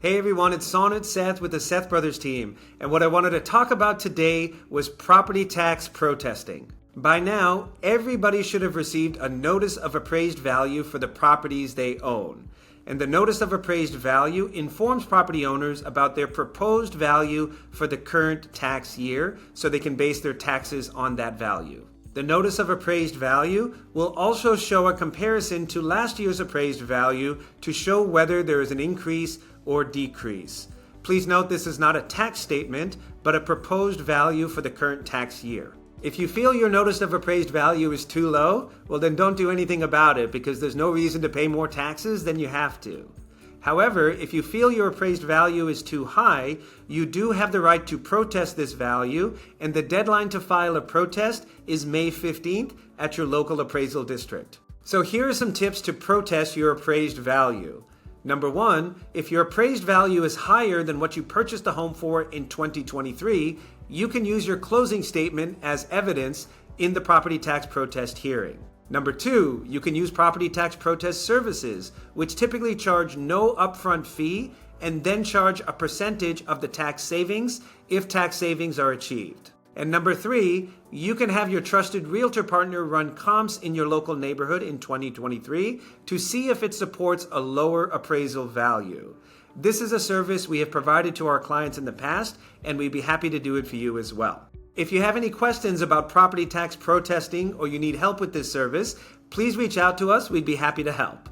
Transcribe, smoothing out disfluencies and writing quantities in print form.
Hey everyone, it's Seth with the Seth Brothers Team, and what I wanted to talk about today was property tax protesting. By now, everybody should have received a notice of appraised value for the properties they own. And the notice of appraised value informs property owners about their proposed value for the current tax year, so they can base their taxes on that value. The notice of appraised value will also show a comparison to last year's appraised value to show whether there is an increase or decrease. Please note this is not a tax statement, but a proposed value for the current tax year. If you feel your notice of appraised value is too low, well then don't do anything about it because there's no reason to pay more taxes than you have to. However, if you feel your appraised value is too high, you do have the right to protest this value, and the deadline to file a protest is May 15th at your local appraisal district. So here are some tips to protest your appraised value. Number one, if your appraised value is higher than what you purchased the home for in 2023, you can use your closing statement as evidence in the property tax protest hearing. Number two, you can use property tax protest services, which typically charge no upfront fee and then charge a percentage of the tax savings if tax savings are achieved. And number three, you can have your trusted realtor partner run comps in your local neighborhood in 2023 to see if it supports a lower appraisal value. This is a service we have provided to our clients in the past, and we'd be happy to do it for you as well. If you have any questions about property tax protesting or you need help with this service, please reach out to us. We'd be happy to help.